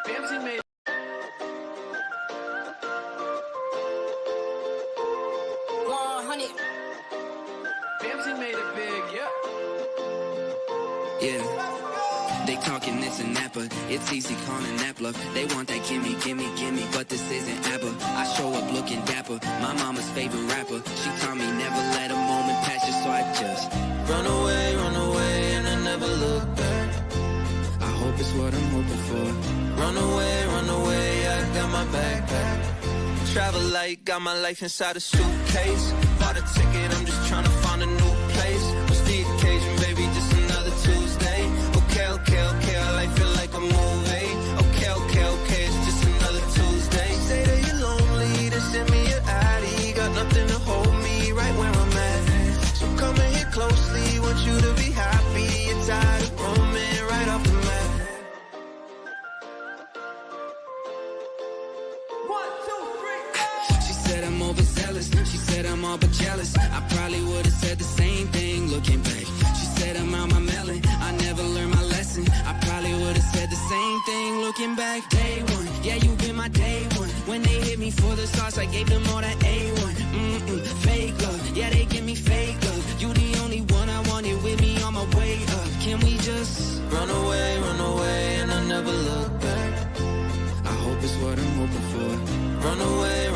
Fancy made 100. Fancy made it big, Yeah. They talking this and that, but it's easy calling that bluff. They want that gimme, gimme, gimme, but this isn't ABBA. I show up looking dapper, my mama's favorite rapper. She taught me never let a moment pass you, so I just run away, and I never look back. I hope it's what I'm hoping for. Run away, I got my backpack. Travel light, got my life inside a suitcase. Bought a ticket, I'm just trying to find a new place. What's the occasion, baby? Just another Tuesday. Okay, our life feel like a movie. Okay, it's just another Tuesday. Say that you're lonely, then send me your ID. Got nothing to hold me right where I'm at. So come and hit closely, want you to be happy. You're tired of roaming right off the mat. 1, 2, 3, 4. She said I'm overzealous, she said I'm all but jealous. I probably would've said the same thing looking back. She said I'm out my melon, I never learned my lesson. I probably would've said the same thing looking back. Day one, yeah, you been my day one. When they hit me for the sauce, I gave them all that A1. Fake love, yeah, they give me fake love. You the only one I wanted with me on my way up. Can we just run away, and I never look back? I hope it's what I'm hoping for. Run away,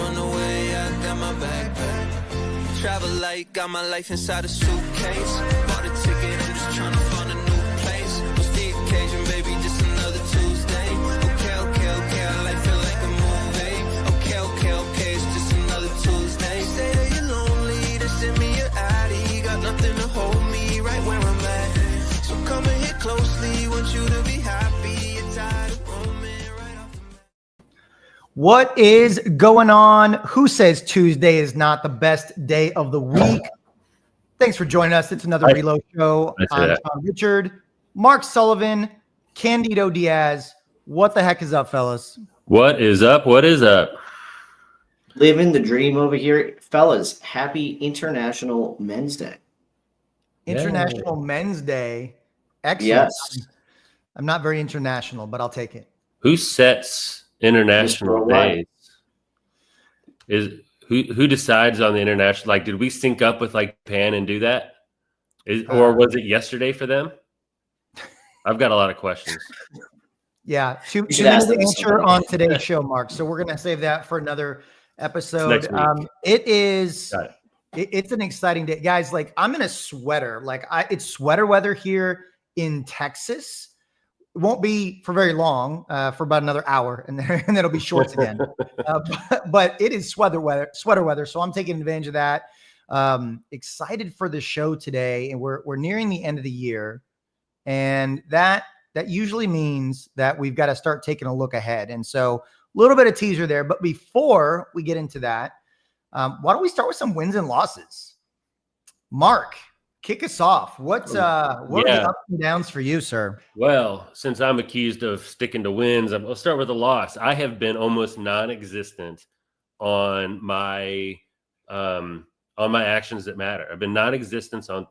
I got my backpack. Travel light, got my life inside a suitcase. Bought a ticket, I'm just trying to find a new place. What's the occasion, baby? Just another Tuesday. Okay, our life feel like a movie. Okay, it's just another Tuesday. Say that you're lonely, then send me your ID. Got nothing to hold me right where I'm at. So come and hit closely, want you to be happy. You're tired of roaming right off the mat. What is going on? Who says Tuesday is not the best day of the week? Thanks for joining us. It's another Reload show. I'm Sean Richard, Mark Sullivan, Candido Diaz. What the heck is up, fellas? What is up? What is up? Living the dream over here. Fellas, happy International Men's Day. International Men's Day. Excellent. Yes. I'm not very international, but I'll take it. Who sets international days? Is who decides on the international? Like, did we sync up with like Japan and do that? Or was it yesterday for them? I've got a lot of questions. Yeah, too should many ask to them answer something. on today's show, Mark. So we're gonna save that for another episode. Next week. It is. Got it. It's an exciting day, guys. Like I'm in a sweater. Like it's sweater weather here in Texas. It won't be for very long, for about another hour, and then it'll be shorts again. But it is sweater weather. So I'm taking advantage of that. Excited for the show today, and we're nearing the end of the year, and that usually means that we've got to start taking a look ahead. And so a little bit of teaser there. But before we get into that, why don't we start with some wins and losses? Mark, kick us off. What are the ups and downs for you, sir? Well, since I'm accused of sticking to wins, I'll start with a loss. I have been almost non-existent on my actions that matter. I've been non-existent on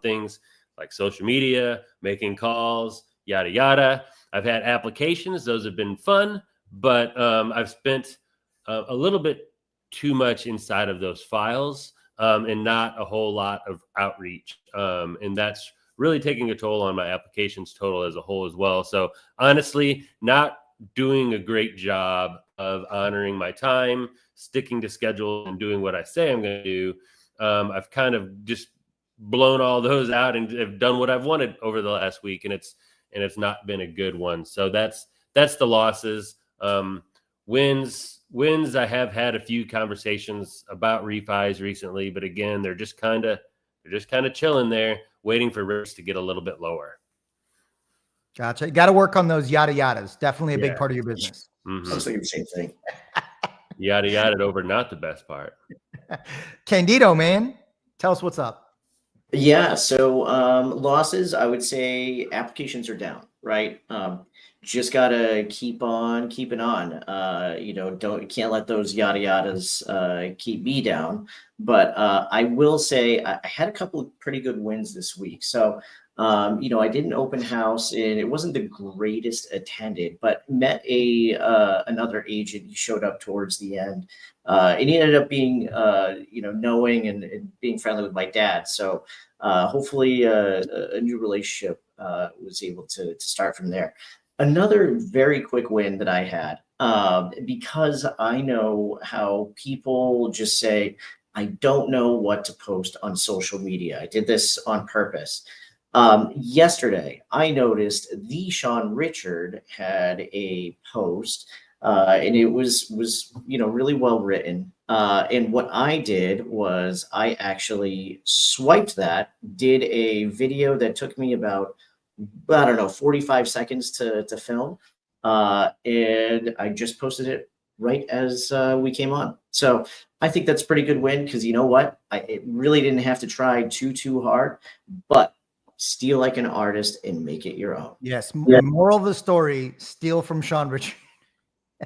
things like social media, making calls, yada yada. I've had applications; those have been fun, but I've spent a little bit too much inside of those files. And not a whole lot of outreach. And that's really taking a toll on my applications total as a whole as well. So honestly, not doing a great job of honoring my time, sticking to schedule and doing what I say I'm going to do. I've kind of just blown all those out and have done what I've wanted over the last week. And it's not been a good one. So that's the losses. Wins, I have had a few conversations about refis recently, but again, they're just kind of chilling there, waiting for rates to get a little bit lower. Gotcha. You got to work on those yada yadas. Definitely a big part of your business. Mm-hmm. I was thinking the same thing. Yada yada over, not the best part. Candido, man, tell us what's up. Yeah. So losses, I would say applications are down, right? Just gotta keep on keeping on. Can't let those yada yadas keep me down. But I will say I had a couple of pretty good wins this week. So I did an open house and it wasn't the greatest attended, but met another agent. He showed up towards the end, and he ended up being, knowing and being friendly with my dad. So hopefully a new relationship was able to start from there. Another very quick win that I had, because I know how people just say, I don't know what to post on social media. I did this on purpose. Yesterday, I noticed the Sean Richard had a post, and it was really well written. And what I did was I actually swiped that, did a video that took me about, I don't know, 45 seconds to film, and I just posted it right as we came on. So I think that's a pretty good win, because you know what? It really didn't have to try too hard, but steal like an artist and make it your own. Yes. The moral of the story, steal from Sean Richard.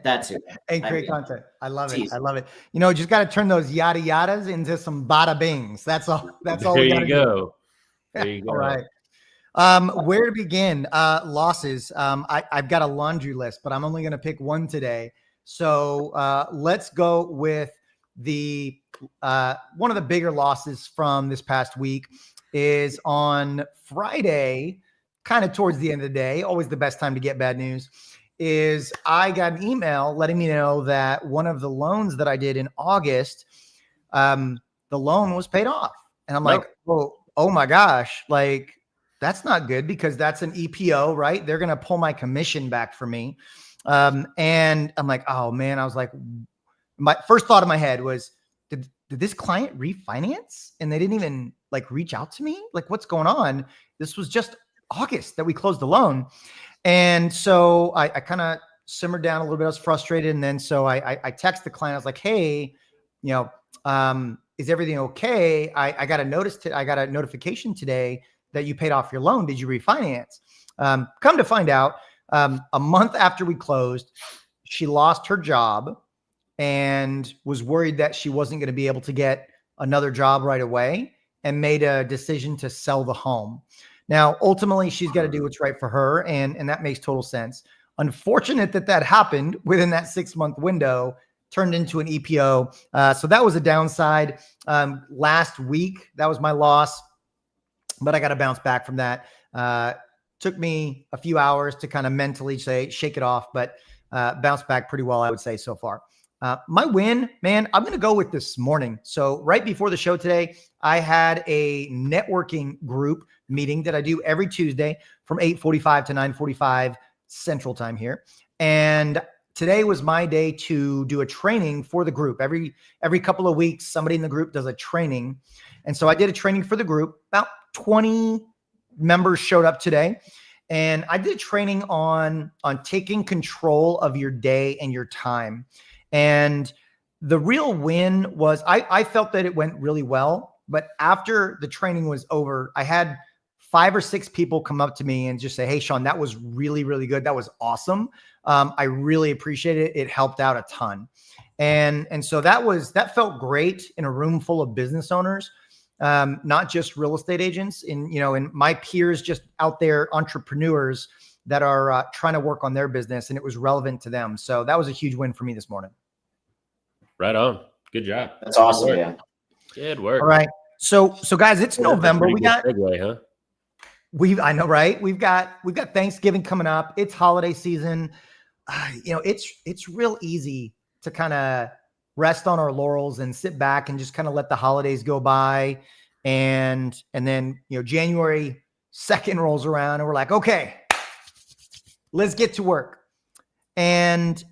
That's it. And create content. I love it. Easy. I love it. Just got to turn those yada yadas into some bada bings. That's all. That's all. There we you gotta go. There you go. All right. Where to begin? Losses. I've got a laundry list, but I'm only going to pick one today. So let's go with the one of the bigger losses from this past week is on Friday, kind of towards the end of the day, always the best time to get bad news, is I got an email letting me know that one of the loans that I did in August, the loan was paid off. And I'm like, oh my gosh, like that's not good, because that's an EPO, right? They're going to pull my commission back for me. And I'm like, oh man, I was like, my first thought in my head was, did this client refinance and they didn't even like reach out to me? Like, what's going on? This was just August that we closed the loan. And so I kind of simmered down a little bit. I was frustrated. And then so I texted the client. I was like, hey, is everything okay? I got a notification today that you paid off your loan. Did you refinance? Come to find out, a month after we closed, she lost her job and was worried that she wasn't going to be able to get another job right away, and made a decision to sell the home. Now, ultimately, she's got to do what's right for her, and that makes total sense. Unfortunate that happened within that 6-month window, turned into an EPO. So that was a downside. Last week, that was my loss, but I got to bounce back from that. Took me a few hours to kind of mentally shake it off, but bounced back pretty well, I would say, so far. My win, man, I'm going to go with this morning. So right before the show today, I had a networking group meeting that I do every Tuesday from 8:45 to 9:45 Central Time here. And today was my day to do a training for the group. Every couple of weeks, somebody in the group does a training. And so I did a training for the group. About 20 members showed up today. And I did a training on taking control of your day and your time. And the real win was I felt that it went really well, but after the training was over, I had 5 or 6 people come up to me and just say, hey, Sean, that was really, really good. That was awesome. I really appreciate it. It helped out a ton. And so that felt great in a room full of business owners, not just real estate agents, and my peers just out there, entrepreneurs that are trying to work on their business, and it was relevant to them. So that was a huge win for me this morning. Right on. Good job. That's awesome. Yeah. Good work. All right. So guys, it's November. We got segue, huh? I know, right? We've got Thanksgiving coming up. It's holiday season. It's real easy to kind of rest on our laurels and sit back and just kind of let the holidays go by. And then, January 2nd rolls around and we're like, okay, let's get to work. And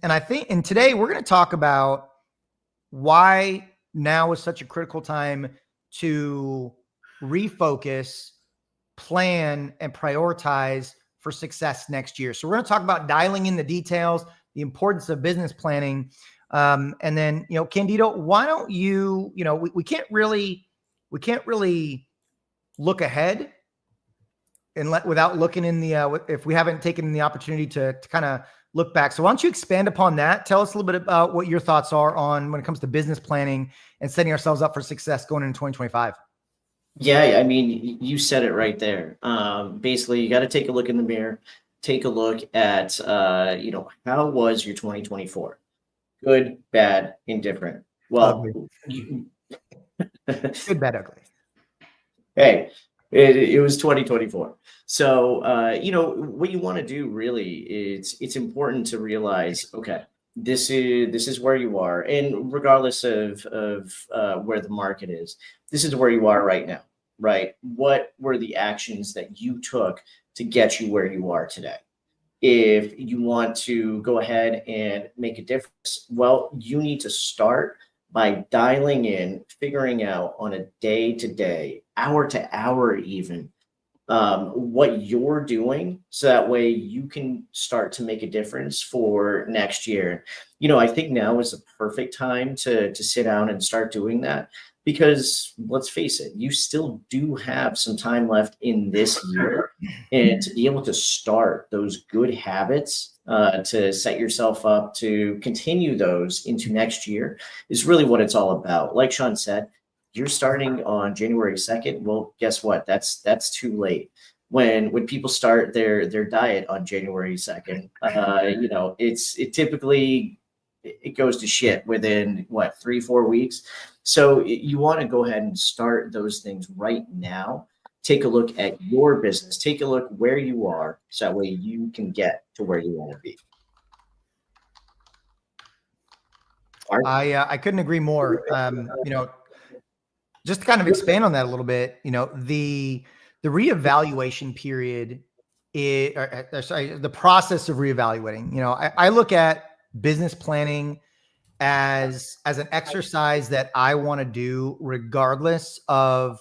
today we're going to talk about why now is such a critical time to refocus, plan, and prioritize for success next year. So we're going to talk about dialing in the details, the importance of business planning. And then, Candido, why don't you, we can't really look ahead and without looking in the, if we haven't taken the opportunity to kind of look back. So why don't you expand upon that? Tell us a little bit about what your thoughts are on when it comes to business planning and setting ourselves up for success going into 2025. Yeah, I mean, you said it right there. Basically, you got to take a look in the mirror, take a look at, how was your 2024? Good, bad, indifferent. Well, Ugly. you, Good, bad, ugly. hey, it was 2024. So, what you want to do really is it's important to realize, okay, this is where you are, and regardless of where the market is, this is where you are right now, right? What were the actions that you took to get you where you are today? If you want to go ahead and make a difference, well, you need to start by dialing in, figuring out on a day to day, hour to hour, even what you're doing. So that way you can start to make a difference for next year. I think now is the perfect time to sit down and start doing that because let's face it, you still do have some time left in this year. And to be able to start those good habits, to set yourself up to continue those into next year is really what it's all about. Like Sean said, you're starting on January 2nd. Well, guess what? That's too late. When people start their diet on January 2nd, it typically it goes to shit within what 3-4 weeks. So you want to go ahead and start those things right now. Take a look at your business. Take a look where you are, so that way you can get to where you want to be. I couldn't agree more. Just to kind of expand on that a little bit, the reevaluation period the process of reevaluating. I look at business planning as an exercise that I want to do regardless of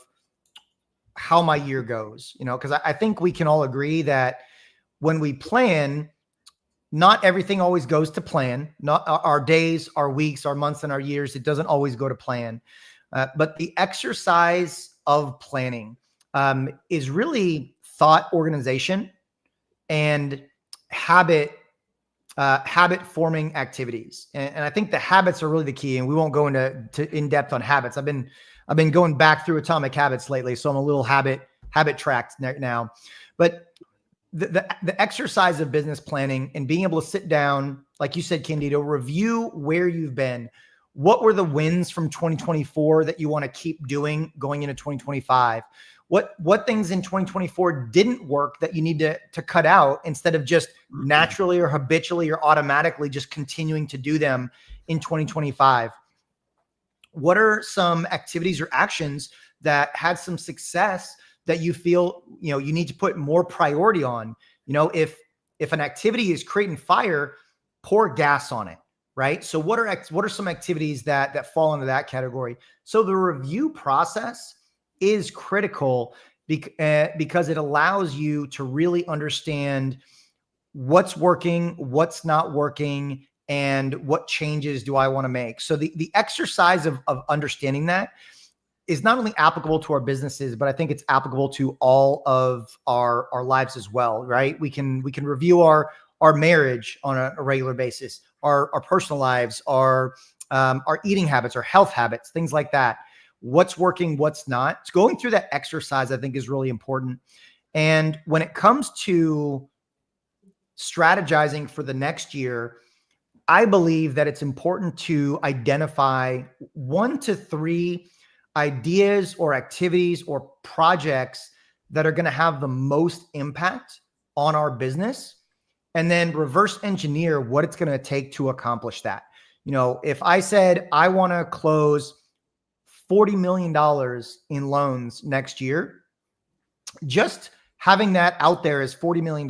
how my year goes, because I think we can all agree that when we plan, not everything always goes to plan. Not our days, our weeks, our months, and our years. It doesn't always go to plan. But the exercise of planning is really thought organization and habit forming activities. And I think the habits are really the key. And we won't go into in depth on habits. I've been going back through Atomic Habits lately, so I'm a little habit tracked now. But the exercise of business planning and being able to sit down, like you said, Candido, review where you've been. What were the wins from 2024 that you want to keep doing going into 2025? What things in 2024 didn't work that you need to cut out instead of just naturally or habitually or automatically just continuing to do them in 2025? What are some activities or actions that had some success that you feel, you need to put more priority on? If an activity is creating fire, pour gas on it. Right. So what are some activities that fall into that category? So the review process is critical because it allows you to really understand what's working, what's not working, and what changes do I want to make. So the exercise of understanding that is not only applicable to our businesses, but I think it's applicable to all of our lives as well. Right. We can review our marriage on a regular basis, our personal lives, our eating habits, our health habits, things like that. What's working, what's not. So going through that exercise, I think, is really important. And when it comes to strategizing for the next year, I believe that it's important to identify 1 to 3 ideas or activities or projects that are going to have the most impact on our business, and then reverse engineer what it's going to take to accomplish that. If I said I want to close $40 million in loans next year, just having that out there as $40 million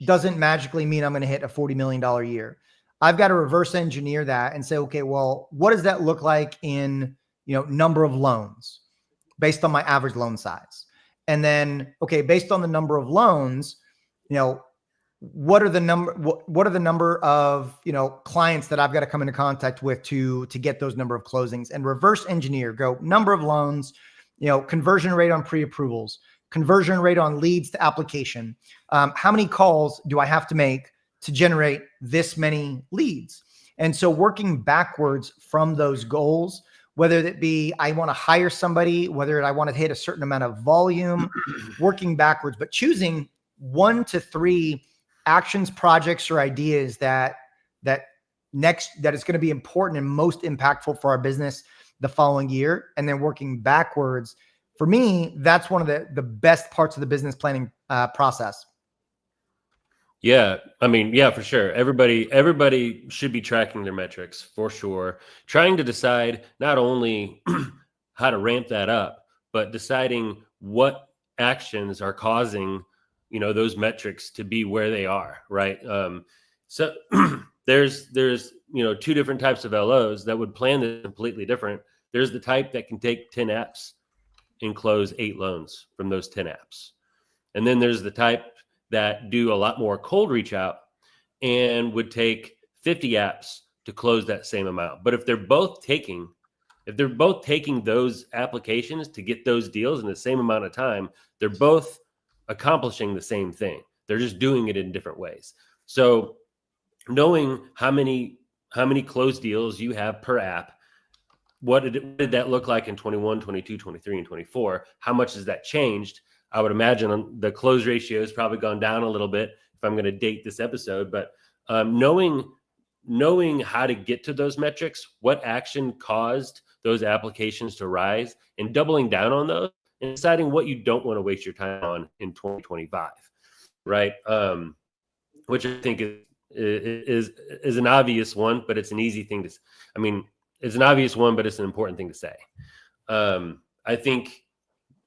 doesn't magically mean I'm going to hit a $40 million year. I've got to reverse engineer that and say, okay, well, what does that look like in, number of loans based on my average loan size? And then, okay, based on the number of loans, what are the number of clients that I've got to come into contact with to get those number of closings, and reverse engineer, go number of loans, conversion rate on pre-approvals, conversion rate on leads to application. How many calls do I have to make to generate this many leads? And so working backwards from those goals whether it be I want to hire somebody, whether I want to hit a certain amount of volume, working backwards, but choosing 1 to 3 actions, projects, or ideas that is going to be important and most impactful for our business the following year, and then working backwards. For me, that's one of the best parts of the business planning process. Yeah, I mean, yeah, for sure. Everybody should be tracking their metrics for sure. Trying to decide not only how to ramp that up, but deciding what actions are causing, those metrics to be where they are, right? So there's 2 different types of LOs that would plan this completely different. There's the type that can take 10 apps and close 8 loans from those 10 apps. And then there's the type that do a lot more cold reach out and would take 50 apps to close that same amount. But if they're both taking those applications to get those deals in the same amount of time, they're both accomplishing the same thing. They're just doing it in different ways. So knowing how many closed deals you have per app, what did that look like in 21, 22, 23, and 24? How much has that changed? I would imagine the close ratio has probably gone down a little bit if I'm going to date this episode, but knowing how to get to those metrics, what action caused those applications to rise, and doubling down on those, and deciding what you don't want to waste your time on in 2025, right? Which I think is an obvious one, but it's an easy thing to. I mean, it's an obvious one, but it's an important thing to say. I think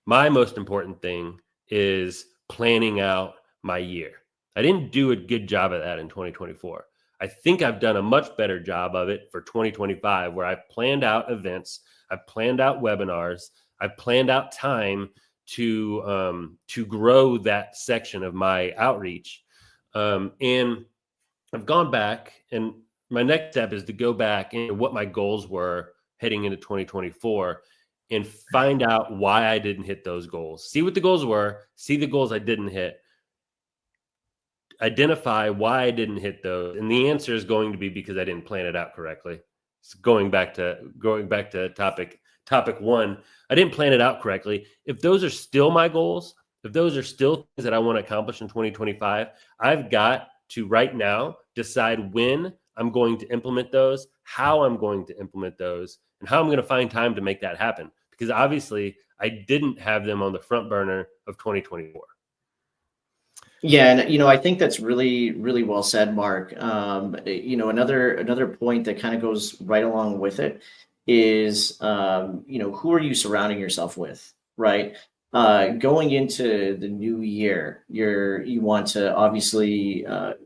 my most important thing is planning out my year. I didn't do a good job of that in 2024. I think I've done a much better job of it for 2025, where I've planned out events, I've planned out webinars, I've planned out time to grow that section of my outreach. And I've gone back, and my next step is to go back into what my goals were heading into 2024 and find out why I didn't hit those goals. See what the goals were, see the goals I didn't hit, identify why I didn't hit those. And the answer is going to be because I didn't plan it out correctly. So going back to topic 1, I didn't plan it out correctly. If those are still my goals, if those are still things that I want to accomplish in 2025, I've got to right now decide when I'm going to implement those, how I'm going to implement those, and how I'm going to find time to make that happen. Because obviously I didn't have them on the front burner of 2024. Yeah, and I think that's really, really well said, Mark. Another point that kind of goes right along with it is, who are you surrounding yourself with, right? Going into the new year, you want to obviously,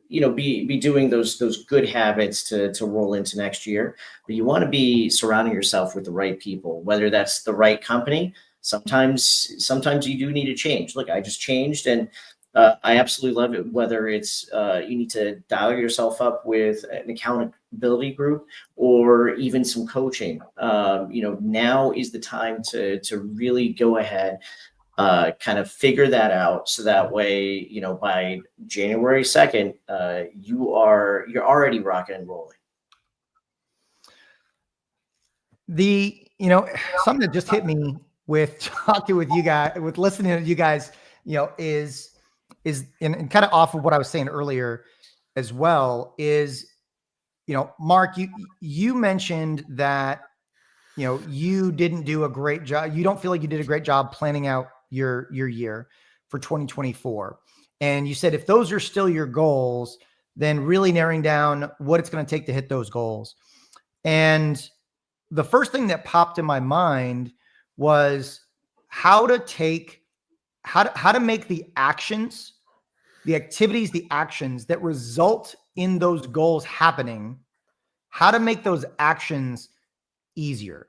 be doing those good habits to roll into next year, but you want to be surrounding yourself with the right people, whether that's the right company. Sometimes you do need to change. Look, I just changed, and I absolutely love it. Whether it's you need to dial yourself up with an accountability group or even some coaching. Now is the time to really go ahead, kind of figure that out, so that way, by January 2nd, you're already rocking and rolling. Something that just hit me with talking with you guys, with listening to you guys, is and kind of off of what I was saying earlier as well, is, Mark, you mentioned that, you didn't do a great job. You don't feel like you did a great job planning out your year for 2024. And you said, if those are still your goals, then really narrowing down what it's going to take to hit those goals. And the first thing that popped in my mind was how to make the actions, the activities, the actions that result in those goals happening, how to make those actions easier.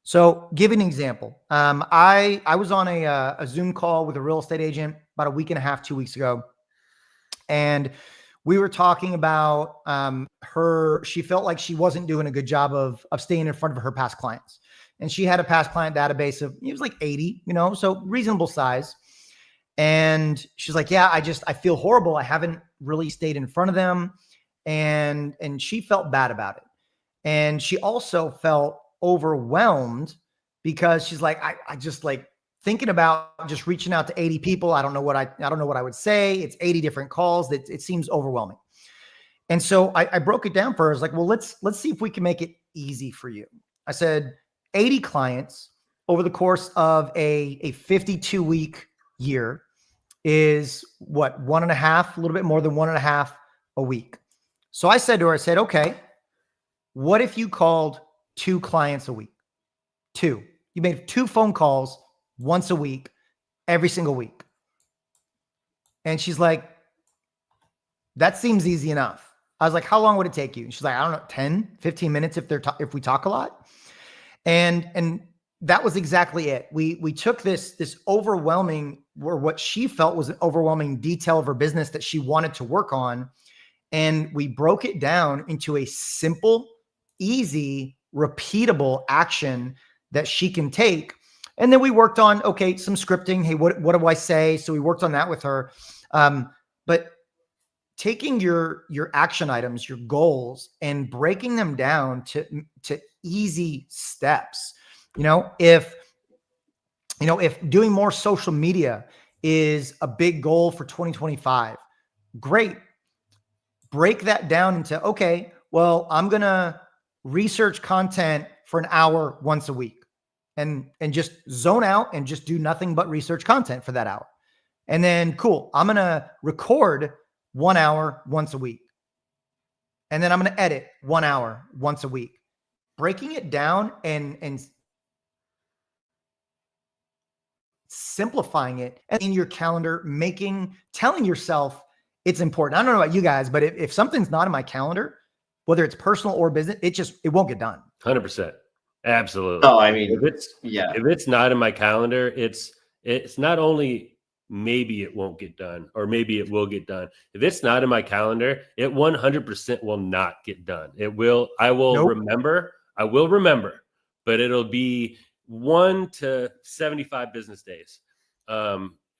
So give an example. I was on a Zoom call with a real estate agent about a week and a half, 2 weeks ago. And we were talking about she felt like she wasn't doing a good job of staying in front of her past clients. And she had a past client database of, it was like 80, so reasonable size. And she's like, yeah, I feel horrible. I haven't really stayed in front of them. And she felt bad about it. And she also felt overwhelmed because she's like, I just like thinking about just reaching out to 80 people. I don't know what I don't know what I would say. It's 80 different calls. That it seems overwhelming. And so I broke it down for her. I was like, well, let's see if we can make it easy for you. I said 80 clients over the course of a 52-week year is what, 1.5, a little bit more than 1.5 a week. So I said to her, I said, okay, what if you called 2 clients a week? 2. You made 2 phone calls once a week, every single week. And she's like, that seems easy enough. I was like, how long would it take you? She's like, I don't know, 10, 15 minutes if we talk a lot. And that was exactly it. We took this overwhelming, or what she felt was an overwhelming detail of her business that she wanted to work on. And we broke it down into a simple, easy, repeatable action that she can take. And then we worked on, okay, some scripting. Hey, what do I say? So we worked on that with her. But taking your action items, your goals, and breaking them down to easy steps. If doing more social media is a big goal for 2025, great. Break that down into, okay, well, I'm going to research content for an hour once a week and just zone out and just do nothing but research content for that hour. And then cool, I'm going to record 1 hour once a week. And then I'm going to edit 1 hour once a week. Breaking it down and simplifying it in your calendar, telling yourself it's important. I don't know about you guys, but if something's not in my calendar, whether it's personal or business, it won't get done. 100%. Absolutely. Oh, I mean, if it's not in my calendar, it's not only maybe it won't get done or maybe it will get done. If it's not in my calendar, it 100% will not get done. I will remember, but it'll be 1 to 75 business days.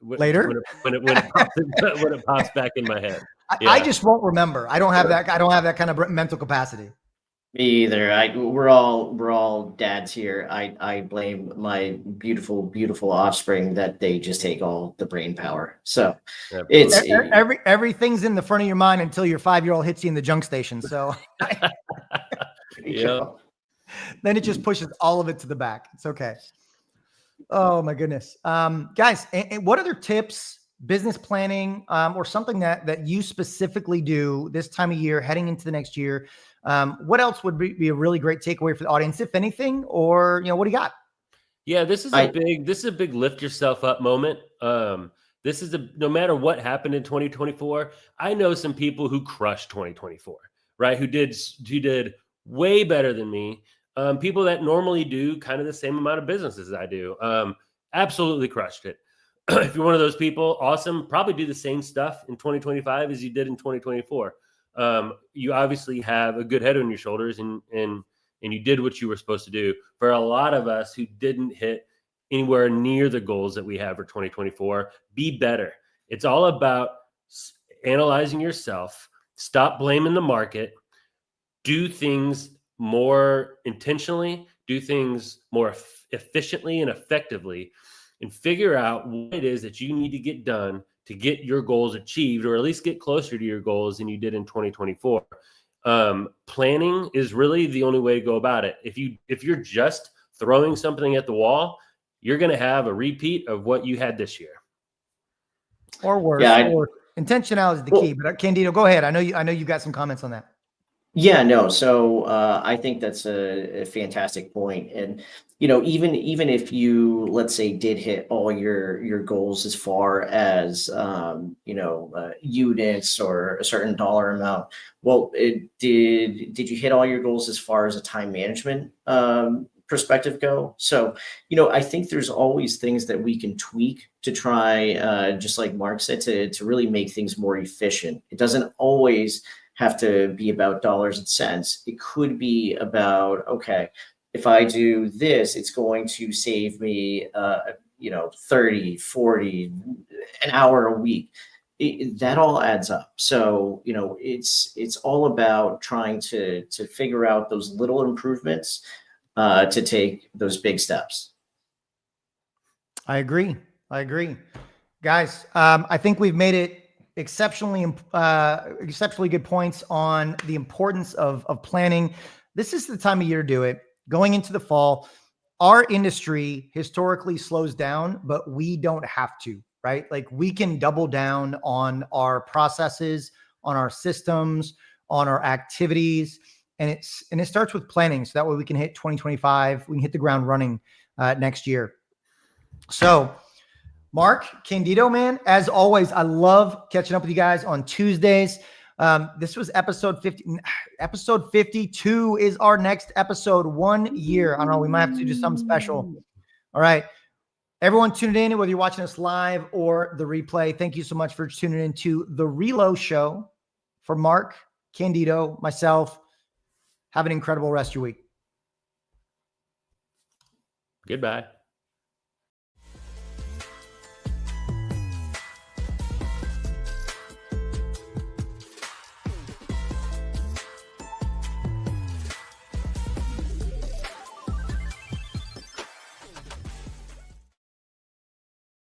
Later when it pops back in my head. I just won't remember. I don't have that kind of mental capacity. Me either. We're all dads here. I blame my beautiful offspring that they just take all the brain power. So everything's in the front of your mind until your 5-year-old hits you in the junk station. So yeah. Then it just pushes all of it to the back. It's okay. Oh my goodness. Guys, and what other tips, business planning, or something that you specifically do this time of year heading into the next year? What else would be a really great takeaway for the audience, if anything, or, what do you got? Yeah, this is a big lift yourself up moment. No matter what happened in 2024, I know some people who crushed 2024, right? Who did way better than me. People that normally do kind of the same amount of business as I do, absolutely crushed it. If you're one of those people, awesome. Probably do the same stuff in 2025 as you did in 2024. You obviously have a good head on your shoulders and you did what you were supposed to do. For a lot of us who didn't hit anywhere near the goals that we have for 2024, be better. It's all about analyzing yourself, stop blaming the market, do things more intentionally, do things more efficiently and effectively, and figure out what it is that you need to get done to get your goals achieved, or at least get closer to your goals than you did in 2024. Planning is really the only way to go about it. If you're just throwing something at the wall, you're going to have a repeat of what you had this year. Or worse. Or intentionality is the key. But Candido, go ahead. I know you got some comments on that. Yeah, no. So I think that's a fantastic point. And, even if you, let's say, did hit all your goals as far as, units or a certain dollar amount, well, did you hit all your goals as far as a time management perspective go? So, I think there's always things that we can tweak to try, just like Mark said, to really make things more efficient. It doesn't always have to be about dollars and cents. It could be about, okay, if I do this, it's going to save me, 30, 40, an hour a week. That all adds up. So, it's all about trying to figure out those little improvements, to take those big steps. I agree. Guys, I think we've made it exceptionally good points on the importance of planning. This is the time of year to do it. Going into the fall, our industry historically slows down, but we don't have to, right? Like we can double down on our processes, on our systems, on our activities. And it starts with planning. So that way we can hit 2025. We can hit the ground running next year. So Mark Candido, man, as always, I love catching up with you guys on Tuesdays. This was episode 50. Episode 52 is our next episode. 1 year. I don't know. We might have to do something special. All right. Everyone tuned in, whether you're watching us live or the replay, thank you so much for tuning into the Reload Show. For Mark Candido, myself, have an incredible rest of your week. Goodbye.